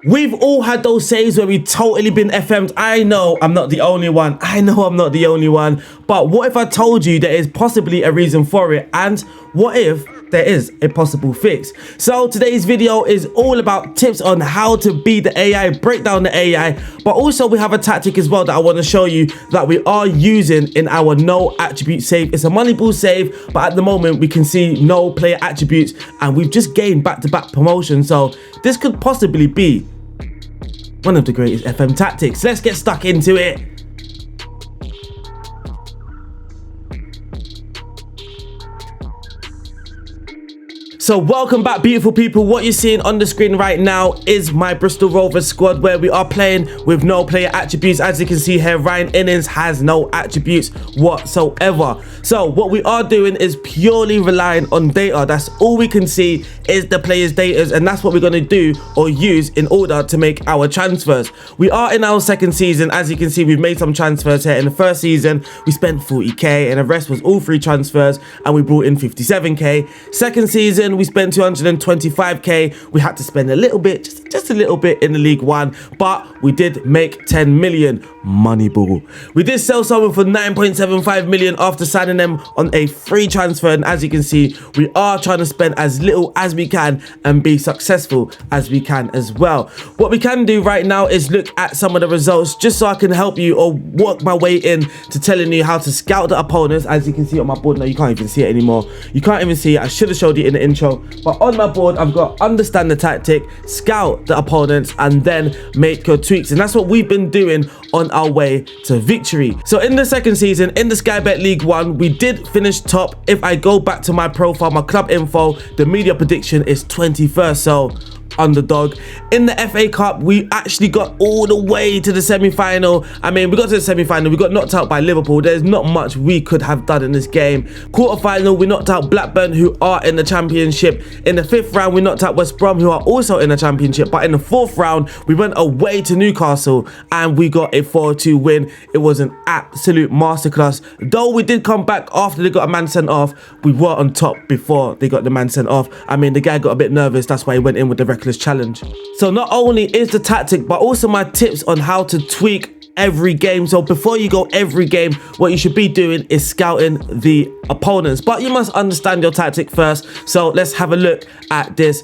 We've all had those saves where we totally been FM'd. I know I'm not the only one. But what if I told you there is possibly a reason for it? And what if there is a possible fix? So today's video is all about tips on how to beat the AI, break down the AI, but also we have a tactic as well that I want to show you that we are using in our no attribute save. It's a money ball save, but at the moment we can see no player attributes and we've just gained back-to-back promotion. So this could possibly be one of the greatest FM tactics. Let's get stuck into it. So welcome back, beautiful people. What you're seeing on the screen right now is my Bristol Rovers squad where we are playing with no player attributes. As you can see here, Ryan Innings has no attributes whatsoever. So what we are doing is purely relying on data. That's all we can see is the players' data, and that's what we're going to do or use in order to make our transfers. We are in our second season. As you can see, we've made some transfers here. In the first season, we spent 40k and the rest was all free transfers and we brought in 57k. Second season, we spent 225k. We had to spend a little bit, just a little bit in the League One, but we did make 10 million. Money ball. We did sell someone for 9.75 million after signing them on a free transfer, and as you can see, we are trying to spend as little as we can and be successful as we can as well. What we can do right now is look at some of the results just so I can help you or work my way in to telling you how to scout the opponents. As you can see on my board now, you can't even see it anymore. You can't even see it. I should have showed you in the intro, but on my board I've got understand the tactic, scout the opponents, and then make your tweaks, and that's what we've been doing on our way to victory. So in the second season in the Sky Bet League One, we did finish top. If I go back to my profile, my club info, the media prediction is 21st, so underdog. In the FA Cup, we actually got all the way to the semi-final. I mean, we got to the semi-final, we got knocked out by Liverpool. There's not much we could have done in this game. Quarter-final, we knocked out Blackburn, who are in the championship. In the fifth round, we knocked out West Brom, who are also in the championship. But in the fourth round, we went away to Newcastle and we got a 4-2 win. It was an absolute masterclass. Though we did come back after they got a man sent off, we were on top before they got the man sent off. I mean, the guy got a bit nervous, that's why he went in with the reckless challenge. So not only is the tactic, but also my tips on how to tweak every game. So before you go every game, what you should be doing is scouting the opponents, but you must understand your tactic first. So let's have a look at this,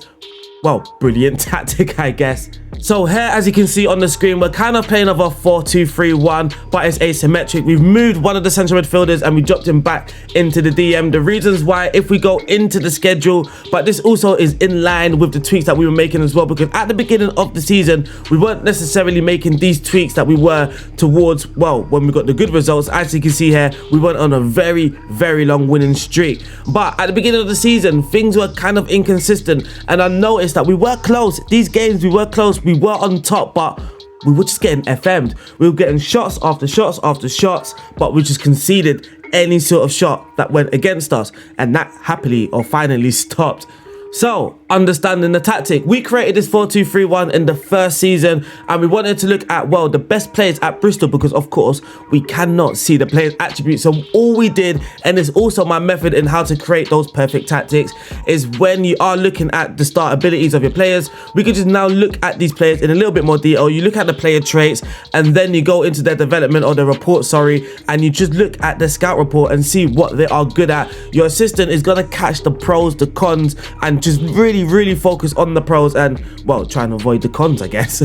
well, brilliant tactic, I guess. So here, as you can see on the screen, we're kind of playing over 4-2-3-1, but it's asymmetric. We've moved one of the central midfielders and we dropped him back into the DM. The reasons why, if we go into the schedule, but this also is in line with the tweaks that we were making as well, because at the beginning of the season, we weren't necessarily making these tweaks that we were towards, well, when we got the good results. As you can see here, we went on a very, very long winning streak. But at the beginning of the season, things were kind of inconsistent, and I noticed that we were close. These games, we were close. We were on top, but we were just getting FM'd. We were getting shots after shots after shots, but we just conceded any sort of shot that went against us, and that happily or finally stopped. So, understanding the tactic, we created this 4-2-3-1 in the first season, and we wanted to look at, well, the best players at Bristol, because of course we cannot see the players' attributes. So all we did, and it's also my method in how to create those perfect tactics, is when you are looking at the start abilities of your players, we could just now look at these players in a little bit more detail. You look at the player traits, and then you go into their development, or the report, sorry, and you just look at the scout report and see what they are good at. Your assistant is going to catch the pros, the cons, and just really focus on the pros and, well, try and avoid the cons, I guess.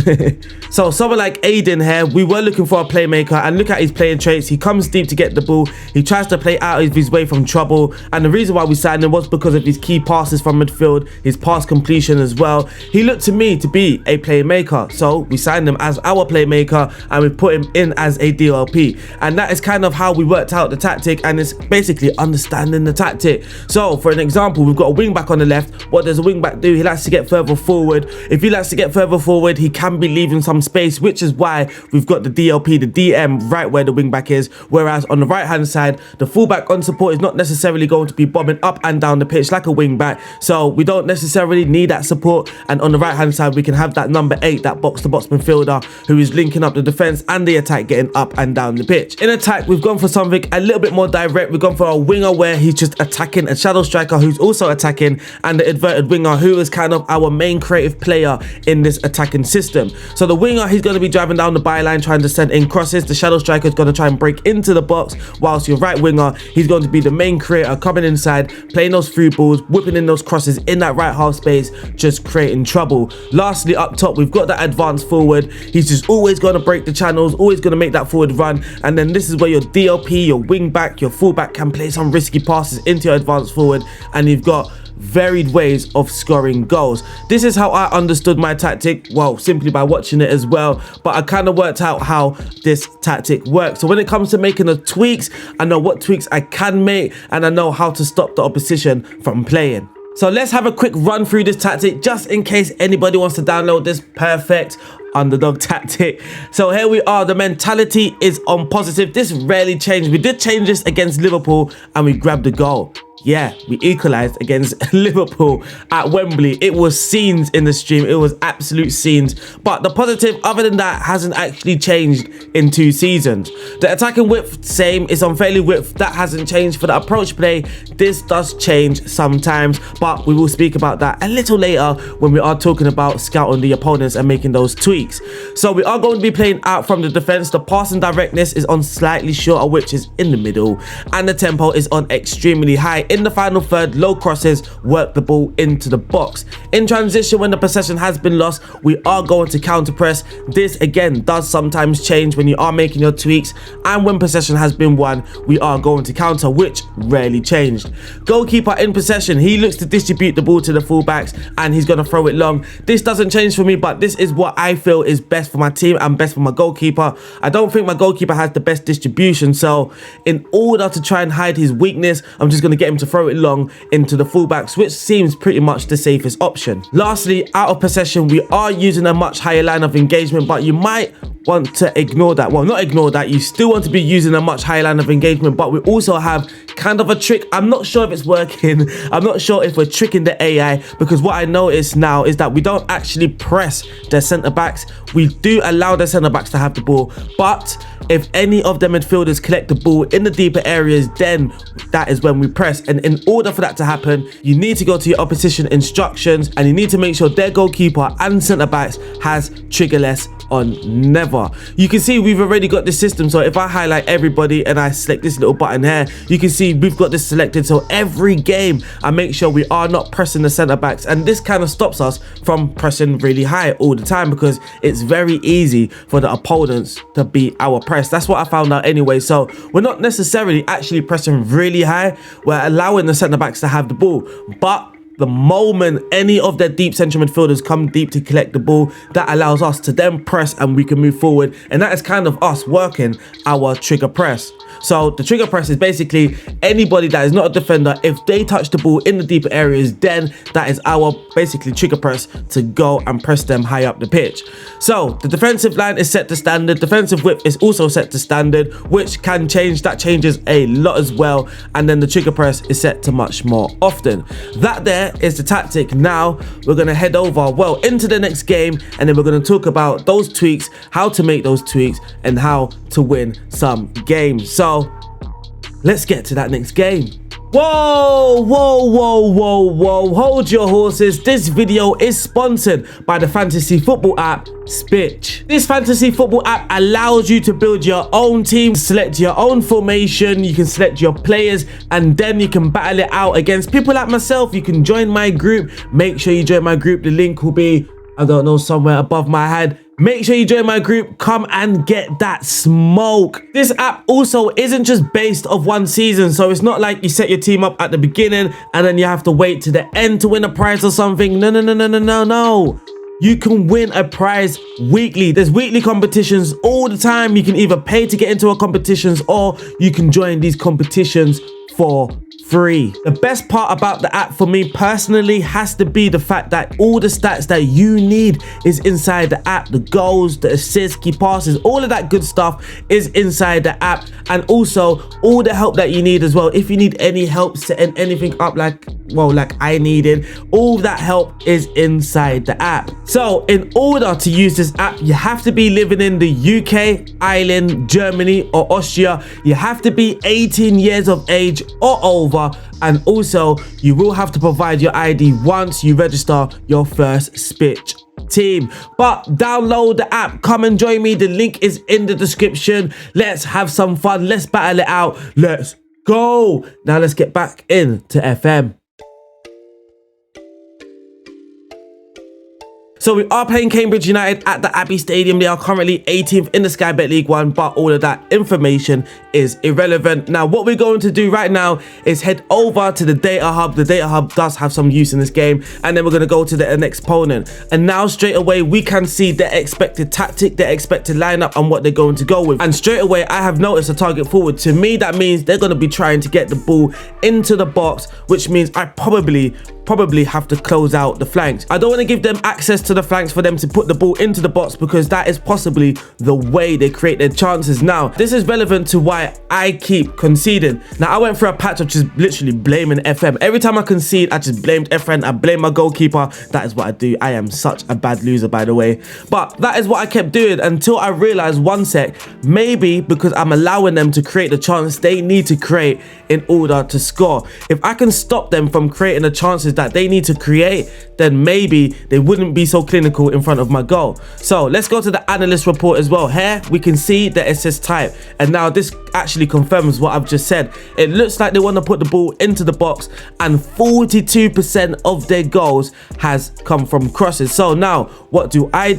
So someone like Aiden here, we were looking for a playmaker, and look at his playing traits. He comes deep to get the ball, he tries to play out of his way from trouble, and the reason why we signed him was because of his key passes from midfield, his pass completion as well. He looked to me to be a playmaker, so we signed him as our playmaker and we put him in as a DLP, and that is kind of how we worked out the tactic, and it's basically understanding the tactic. So for an example, we've got a wing back on the left. What does a wing back do? He likes to get further forward. If he likes to get further forward, he can be leaving some space, which is why we've got the DLP, the DM, right where the wing back is. Whereas on the right hand side, the fullback on support is not necessarily going to be bombing up and down the pitch like a wing back, so we don't necessarily need that support. And on the right hand side, we can have that number 8, that box to box midfielder, who is linking up the defense and the attack, getting up and down the pitch. In attack, we've gone for something a little bit more direct. We've gone for a winger where he's just attacking, a shadow striker who's also attacking, and the inverted winger, who is kind of our main creative player in this attacking system. So the winger, he's going to be driving down the byline, trying to send in crosses. The shadow striker is going to try and break into the box, whilst your right winger, he's going to be the main creator, coming inside, playing those through balls, whipping in those crosses in that right half space, just creating trouble. Lastly, up top, we've got that advanced forward. He's just always going to break the channels, always going to make that forward run. And then this is where your DLP, your wing back, your fullback can play some risky passes into your advanced forward, and you've got varied ways of scoring goals. This is how I understood my tactic, well, simply by watching it as well, but I kind of worked out how this tactic works. So when it comes to making the tweaks, I know what tweaks I can make, and I know how to stop the opposition from playing. So let's have a quick run through this tactic, just in case anybody wants to download this perfect underdog tactic. So here we are. The mentality is on positive. This rarely changed. We did change this against Liverpool and we grabbed a goal. Yeah, we equalised against Liverpool at Wembley. It was scenes in the stream. It was absolute scenes. But the positive, other than that, hasn't actually changed in 2 seasons. The attacking width, same. It's on fairly width. That hasn't changed. For the approach play, this does change sometimes. But we will speak about that a little later when we are talking about scouting the opponents and making those tweaks. So we are going to be playing out from the defence. The passing directness is on slightly shorter, which is in the middle. And the tempo is on extremely high. In the final third, low crosses, work the ball into the box. In transition, when the possession has been lost, we are going to counter press. This again does sometimes change when you are making your tweaks, and when possession has been won, we are going to counter, which rarely changed. Goalkeeper in possession, he looks to distribute the ball to the fullbacks and he's going to throw it long. This doesn't change for me, but this is what I feel is best for my team and best for my goalkeeper. I don't think my goalkeeper has the best distribution, so in order to try and hide his weakness, I'm just going to get him to throw it long into the fullbacks, which seems pretty much the safest option. Lastly, out of possession, we are using a much higher line of engagement, but you might want to ignore that. Well, not ignore that. You still want to be using a much higher line of engagement, but we also have kind of a trick. I'm not sure if it's working. I'm not sure if we're tricking the AI, because what I notice now is that we don't actually press their centre backs. We do allow the centre backs to have the ball, but if any of the midfielders collect the ball in the deeper areas, then that is when we press. And in order for that to happen, you need to go to your opposition instructions and you need to make sure their goalkeeper and centre backs has triggerless on never. You can see we've already got this system. So if I highlight everybody and I select this little button here, you can see we've got this selected. So every game I make sure we are not pressing the centre backs, and this kind of stops us from pressing really high all the time, because it's very easy for the opponents to beat our press. That's what I found out anyway. So we're not necessarily actually pressing really high, we're allowing the centre backs to have the ball, but the moment any of their deep central midfielders come deep to collect the ball, that allows us to then press and we can move forward. And that is kind of us working our trigger press. So the trigger press is basically anybody that is not a defender, if they touch the ball in the deeper areas, then that is our basically trigger press to go and press them high up the pitch. So the defensive line is set to standard. Defensive width is also set to standard, which can change. That changes a lot as well. And then the trigger press is set to much more often. That there is the tactic. Now we're going to head over, well, into the next game, and then we're going to talk about those tweaks, how to make those tweaks, and how to win some games. So let's get to that next game. Whoa, hold your horses. This video is sponsored by the fantasy football app SPITCH. This fantasy football app allows you to build your own team, select your own formation, you can select your players, and then you can battle it out against people like myself. You can join my group. Make sure you join my group. The link will be, I don't know, somewhere above my head. Make sure you join my group. Come and get that smoke. This app also isn't just based off one season, so it's not like you set your team up at the beginning and then you have to wait to the end to win a prize or something. No. You can win a prize weekly. There's weekly competitions all the time. You can either pay to get into our competitions or you can join these competitions for free. The best part about the app for me personally has to be the fact that all the stats that you need is inside the app. The goals, the assists, key passes, all of that good stuff is inside the app, and also all the help that you need as well. If you need any help setting anything up like I needed, all that help is inside the app. So in order to use this app, you have to be living in the UK, Ireland, Germany or Austria. You have to be 18 years of age or over. over, and also you will have to provide your ID once you register your first SPITCH team. But download the app, come and join me, the link is in the description. Let's have some fun, let's battle it out, let's go. Now let's get back into FM. So we are playing Cambridge United at the Abbey Stadium. They are currently 18th in the Sky Bet League One, but all of that information is irrelevant. Now, what we're going to do right now is head over to the Data Hub. The Data Hub does have some use in this game, and then we're going to go to the next opponent. And now straight away, we can see their expected tactic, their expected lineup, and what they're going to go with. And straight away, I have noticed a target forward. To me, that means they're going to be trying to get the ball into the box, which means I probably have to close out the flanks. I don't want to give them access to the flanks for them to put the ball into the box, because that is possibly the way they create their chances. Now, this is relevant to why I keep conceding. Now, I went through a patch of just literally blaming FM. Every time I concede, I just blamed FN. I blame my goalkeeper. That is what I do. I am such a bad loser, by the way. But that is what I kept doing until I realized, one sec, maybe because I'm allowing them to create the chance they need to create in order to score. If I can stop them from creating the chances that they need to create, then maybe they wouldn't be so clinical in front of my goal. So let's go to the analyst report as well. Here we can see the assist type, and now this actually confirms what I've just said. It looks like they want to put the ball into the box, and 42% of their goals has come from crosses. So now what do? I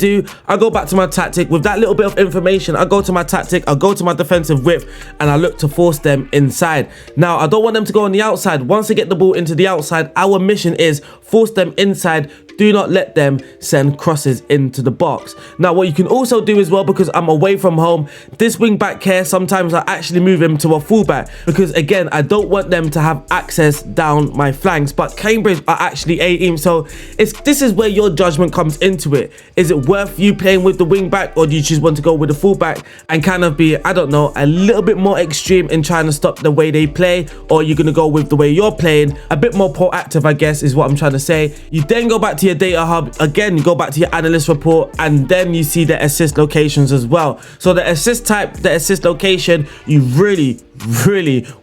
go back to my tactic. With that little bit of information, I go to my tactic, I go to my defensive width, and I look to force them inside. Now, I don't want them to go on the outside. Once they get the ball into the outside, our mission is force them inside. Do not let them send crosses into the box. Now, what you can also do as well, because I'm away from home, this wing back here, sometimes I actually move him to a fullback, because again, I don't want them to have access down my flanks. But Cambridge are actually 18, so this is where your judgment comes into it. Is it worth you playing with the wing back, or do you just want to go with the fullback and kind of be, I don't know, a little bit more extreme in trying to stop the way they play? Or you're going to go with the way you're playing, a bit more proactive, I guess is what I'm trying to say. You then go back to your Data Hub, again you go back to your analyst report, and then you see the assist locations as well. So the assist type, the assist location, you really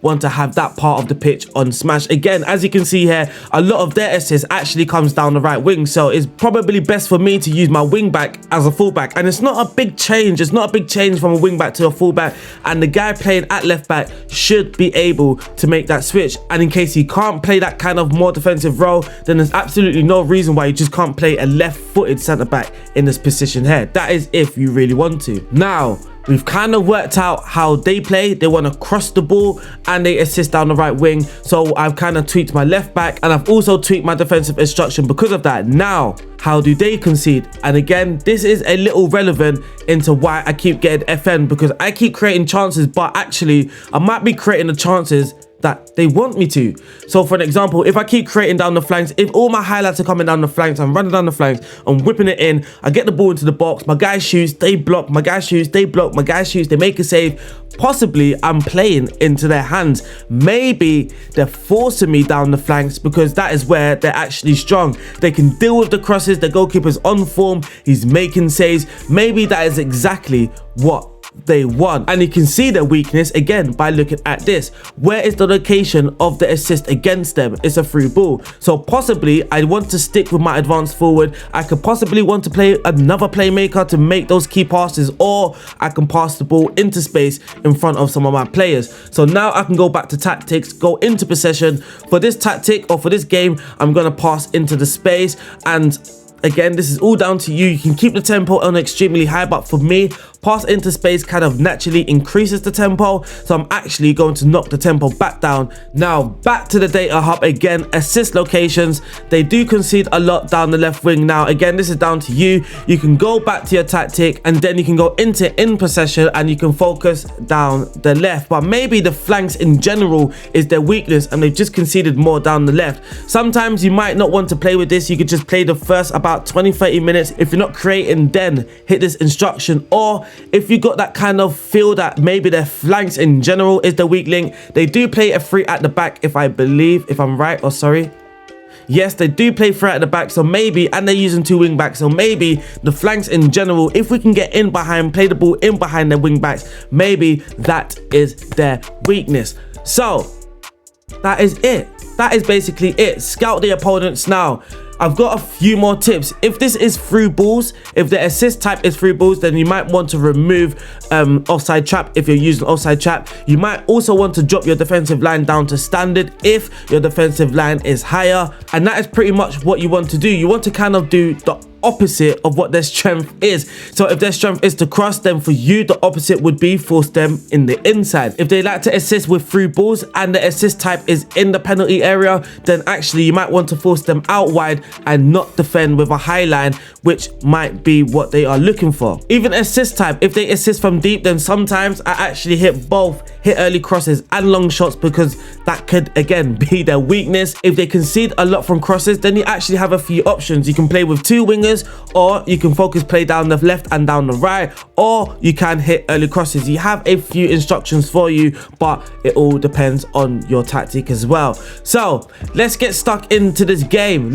want to have that part of the pitch on smash. Again, as you can see here, a lot of their assists actually comes down the right wing, so it's probably best for me to use my wing back as a fullback. And it's not a big change, it's not a big change from a wing back to a fullback, and the guy playing at left back should be able to make that switch. And in case he can't play that kind of more defensive role, then there's absolutely no reason why you just can't play a left-footed centre back in this position here. That is if you really want to. Now, we've kind of worked out how they play. They want to cross the ball and they assist down the right wing. So I've kind of tweaked my left back, and I've also tweaked my defensive instruction because of that. Now, how do they concede? And again, this is a little relevant into why I keep getting FN, because I keep creating chances, but actually I might be creating the chances that they want me to. So for an example, if I keep creating down the flanks, if all my highlights are coming down the flanks, I'm running down the flanks, I'm whipping it in, I get the ball into the box, my guy shoots, they block, my guy shoots, they block, my guy shoots, they make a save, possibly I'm playing into their hands. Maybe they're forcing me down the flanks because that is where they're actually strong. They can deal with the crosses, the goalkeeper's on form, he's making saves. Maybe that is exactly what they want. And you can see their weakness again by looking at this. Where is the location of the assist against them? It's a through ball. So possibly I want to stick with my advanced forward. I could possibly want to play another playmaker to make those key passes, or I can pass the ball into space in front of some of my players. So now I can go back to tactics, go into possession. For this tactic, or for this game, I'm going to pass into the space. And again, this is all down to you. You can keep the tempo on extremely high, but for me, pass into space kind of naturally increases the tempo, so I'm actually going to knock the tempo back down. Now back to the Data Hub again. Assist locations, they do concede a lot down the left wing. Now again, this is down to you. You can go back to your tactic, and then you can go into in possession, and you can focus down the left. But maybe the flanks in general is their weakness, and they've just conceded more down the left. Sometimes you might not want to play with this. You could just play the first about 20-30 minutes. If you're not creating, then hit this instruction. Or if you got that kind of feel that maybe their flanks in general is the weak link, they do play a three at the back, if I'm right, or sorry. Yes, they do play three at the back, so maybe, and they're using two wing backs, so maybe the flanks in general, if we can get in behind, play the ball in behind their wing backs, maybe that is their weakness. So that is it. That is basically it. Scout the opponents now. I've got a few more tips. If this is through balls, if the assist type is through balls, then you might want to remove offside trap if you're using offside trap. You might also want to drop your defensive line down to standard if your defensive line is higher. And that is pretty much what you want to do. You want to kind of do the opposite of what their strength is. So if their strength is to cross, then for you the opposite would be force them in the inside. If they like to assist with through balls and the assist type is in the penalty area, then actually you might want to force them out wide and not defend with a high line, which might be what they are looking for. Even assist type, if they assist from deep, then sometimes I actually hit early crosses and long shots, because that could again be their weakness. If they concede a lot from crosses, then you actually have a few options. You can play with two wingers, or you can focus play down the left and down the right, or you can hit early crosses. You have a few instructions for you, but it all depends on your tactic as well. So let's get stuck into this game.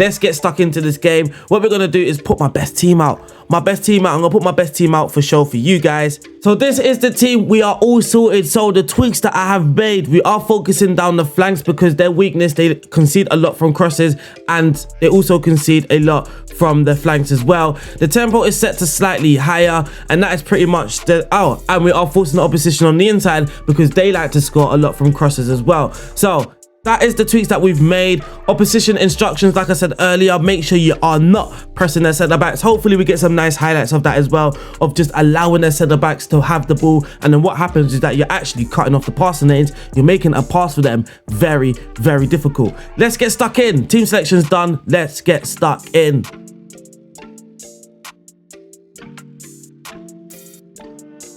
What we're gonna do is put my best team out. I'm gonna put my best team out for show for you guys. So this is the team. We are all sorted. So the tweaks that I have made, we are focusing down the flanks because their weakness, they concede a lot from crosses and they also concede a lot from the flanks as well. The tempo is set to slightly higher, and that is pretty much and we are forcing the opposition on the inside because they like to score a lot from crosses as well. So that is the tweaks that we've made. Opposition instructions, like I said earlier, make sure you are not pressing their centre backs. Hopefully we get some nice highlights of that as well, of just allowing their centre backs to have the ball, and then what happens is that you're actually cutting off the passing lanes. You're making a pass for them very, very difficult. Let's get stuck in. Team selection's done. Let's get stuck in.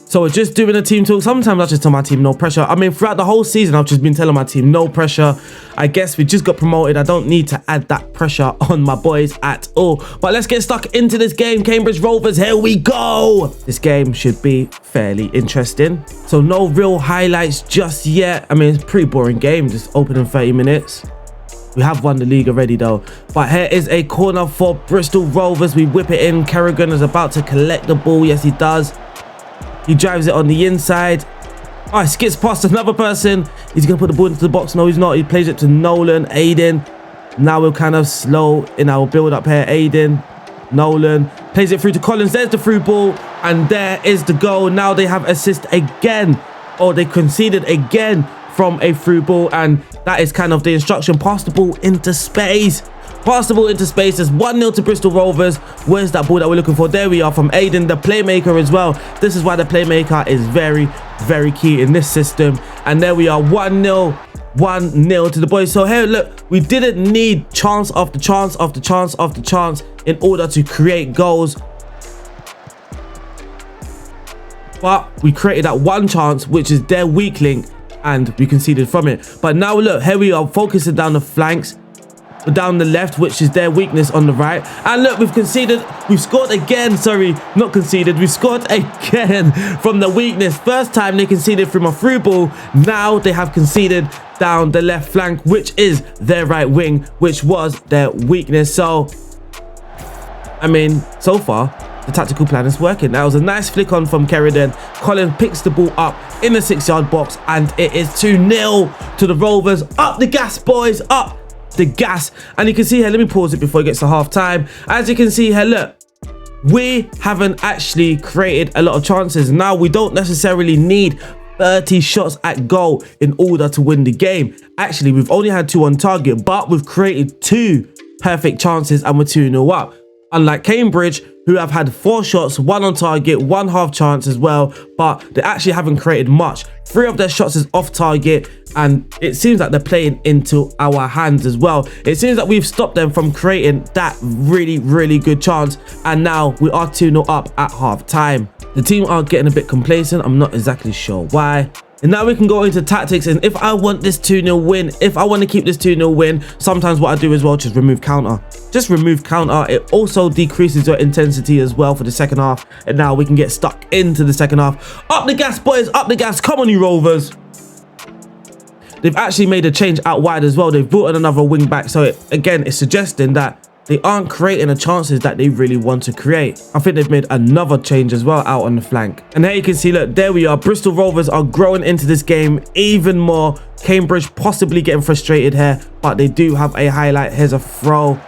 So we're just doing a team talk. Sometimes I just tell my team no pressure. I mean, throughout the whole season, I've just been telling my team no pressure. I guess we just got promoted. I don't need to add that pressure on my boys at all. But let's get stuck into this game. Cambridge Rovers, here we go. This game should be fairly interesting. So no real highlights just yet. I mean, it's a pretty boring game, just opening 30 minutes. We have won the league already though. But here is a corner for Bristol Rovers. We whip it in. Kerrigan is about to collect the ball. Yes, he does. He drives it on the inside. Oh, he skips past another person. He's going to put the ball into the box. No, he's not. He plays it to Nolan. Aiden. Now we're kind of slow in our build-up here. Aiden. Nolan. Plays it through to Collins. There's the through ball. And there is the goal. Now they have assist again. Or they conceded again from a through ball. And that is kind of the instruction. Pass the ball into space. Pass the ball into space. There's 1-0 to Bristol Rovers. Where's that ball that we're looking for? There we are, from Aiden, the playmaker as well. This is why the playmaker is very, very key in this system. And there we are, 1-0. 1-0 to the boys. So here, look, we didn't need chance after chance after chance after chance in order to create goals. But we created that one chance, which is their weak link, and we conceded from it. But now look, here we are focusing down the flanks, down the left, which is their weakness on the right. And look, we've scored again. Sorry, not conceded, we scored again from the weakness. First time they conceded from a through ball. Now they have conceded down the left flank, which is their right wing, which was their weakness. So I mean, so far the tactical plan is working. That was a nice flick on from Kerrigan. Colin picks the ball up in the 6-yard box, and it is 2-0 to the Rovers. Up the gas, boys, up the gas. And you can see here, let me pause it before it gets to half time. As you can see here, look, we haven't actually created a lot of chances. Now we don't necessarily need 30 shots at goal in order to win the game. Actually, we've only had 2 on target, but we've created 2 perfect chances and we're 2-0 up. Unlike Cambridge, who have had 4 shots, 1 on target, 1 half chance as well, but they actually haven't created much. 3 of their shots is off target, and it seems like they're playing into our hands as well. It seems like we've stopped them from creating that really, really good chance, and now we are 2-0 up at half time. The team are getting a bit complacent. I'm not exactly sure why. And now we can go into tactics, and if I want this 2-0 win, if I want to keep this 2-0 win, sometimes what I do as well, just remove counter. Just remove counter. It also decreases your intensity as well for the second half. And now we can get stuck into the second half. Up the gas, boys, up the gas. Come on, you Rovers. They've actually made a change out wide as well. They've brought in another wing back. So again, it's suggesting that they aren't creating the chances that they really want to create. I think they've made another change as well out on the flank. And here you can see, look, there we are. Bristol Rovers are growing into this game even more. Cambridge possibly getting frustrated here, but they do have a highlight. Here's a throw.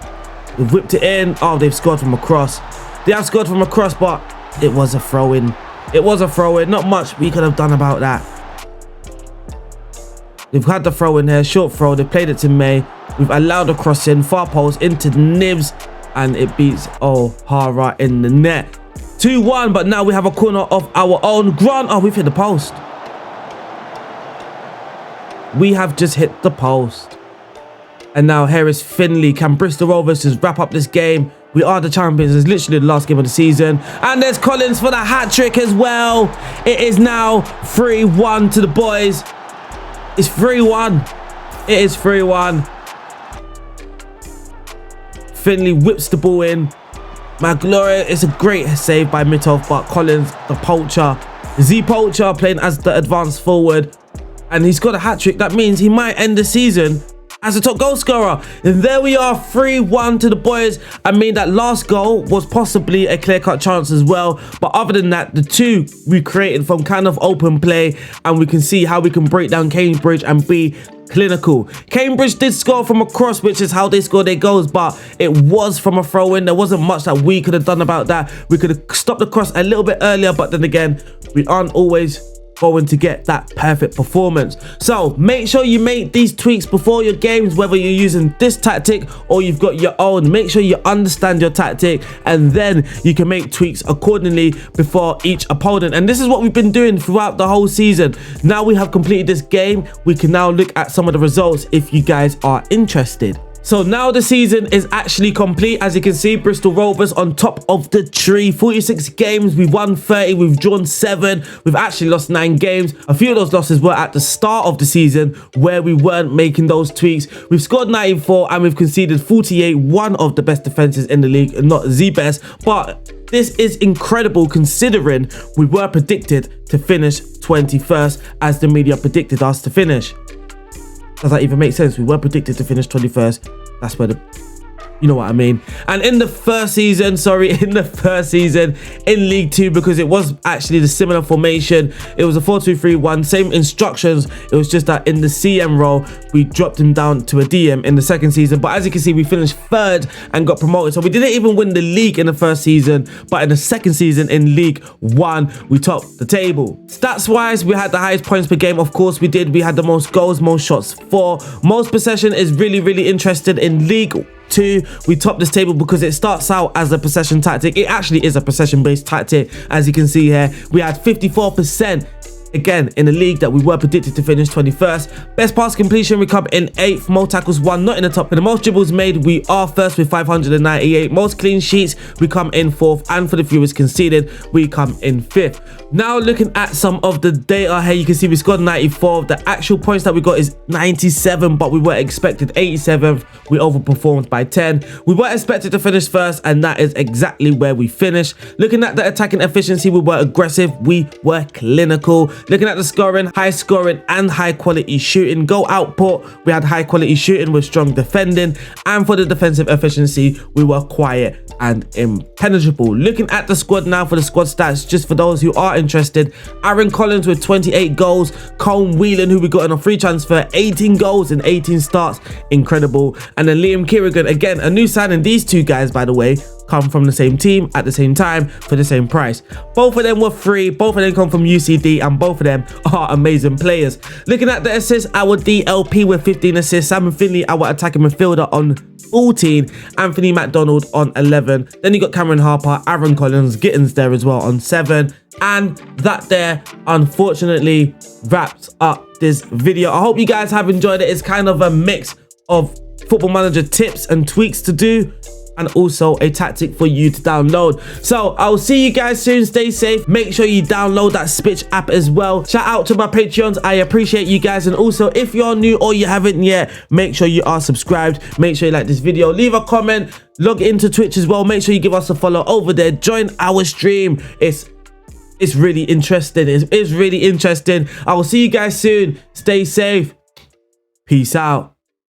They've whipped it in. Oh, they've scored from across. They have scored from across, but it was a throw-in. It was a throw-in. Not much we could have done about that. They've had the throw in here, short throw. They played it to May. We've allowed a cross in, far post into Nibs, and it beats O'Hara in the net. 2-1, but now we have a corner of our own. Grant, oh, we've hit the post. We have just hit the post. And now here is Finley. Can Bristol Rovers just wrap up this game? We are the champions. It's literally the last game of the season. And there's Collins for the hat-trick as well. It is now 3-1 to the boys. It's 3-1. It is 3-1. Finley whips the ball in. Magloria, it's a great save by Mitov, but Collins, the poacher, Z-Poacher playing as the advanced forward. And he's got a hat-trick. That means he might end the season as a top goal scorer. And there we are, 3-1 to the boys. I mean, that last goal was possibly a clear-cut chance as well. But other than that, the two we created from kind of open play, and we can see how we can break down Cambridge and be clinical. Cambridge did score from a cross, which is how they score their goals, but it was from a throw-in. There wasn't much that we could have done about that. We could have stopped the cross a little bit earlier, but then again, we aren't always going to get that perfect performance. So make sure you make these tweaks before your games, whether you're using this tactic or you've got your own. Make sure you understand your tactic, and then you can make tweaks accordingly before each opponent. And this is what we've been doing throughout the whole season. Now we have completed this game, we can now look at some of the results if you guys are interested. So now the season is actually complete. As you can see, Bristol Rovers on top of the tree. 46 games, we've won 30, we've drawn 7. We've actually lost 9 games. A few of those losses were at the start of the season where we weren't making those tweaks. We've scored 94 and we've conceded 48. One of the best defenses in the league, not the best, but this is incredible considering we were predicted to finish 21st as the media predicted us to finish. Does that even make sense? We were predicted to finish 21st. That's where you know what I mean. And in the first season, in League 2, because it was actually the similar formation, it was a 4-2-3-1, same instructions. It was just that in the CM role, we dropped him down to a DM in the second season. But as you can see, we finished 3rd and got promoted. So we didn't even win the league in the first season, but in the second season in League 1, we topped the table. Stats wise, we had the highest points per game. Of course we did. We had the most goals, most shots for. Most possession is really interesting in League 2. We top this table because it starts out as a possession tactic. It actually is a possession based tactic. As you can see here, we had 54% again in the league that we were predicted to finish 21st. Best pass completion, we come in 8th. Most tackles won, not in the top. For the most dribbles made, we are 1st with 598. Most clean sheets, we come in 4th, and for the fewest conceded, we come in 5th. Now looking at some of the data here, you can see we scored 94. The actual points that we got is 97, but we were expected 87th. We overperformed by 10. We were expected to finish 1st, and that is exactly where we finished. Looking at the attacking efficiency, we were aggressive, we were clinical. Looking at the scoring, high scoring and high quality shooting. Goal output, we had high quality shooting with strong defending, and for the defensive efficiency, we were quiet and impenetrable. Looking at the squad now for the squad stats, just for those who are interested, Aaron Collins with 28 goals, Colm Whelan, who we got on a free transfer, 18 goals in 18 starts, incredible. And then Liam Kierrigan, again a new signing. These two guys, by the way, come from the same team at the same time for the same price. Both of them were free, both of them come from UCD, and both of them are amazing players. Looking at the assists, our DLP with 15 assists, Simon Finley, our attacking midfielder, on 14, Anthony McDonald on 11. Then you got Cameron Harper, Aaron Collins, Gittins there as well on 7. And that there unfortunately wraps up this video. I hope you guys have enjoyed it. It's kind of a mix of Football Manager tips and tweaks to do, and also a tactic for you to download. So I'll see you guys soon. Stay safe. Make sure you download that SPITCH app as well. Shout out to my Patreons. I appreciate you guys. And also, if you're new or you haven't yet, make sure you are subscribed. Make sure you like this video. Leave a comment. Log into Twitch as well. Make sure you give us a follow over there. Join our stream. It's really interesting. It's really interesting. I will see you guys soon. Stay safe. Peace out.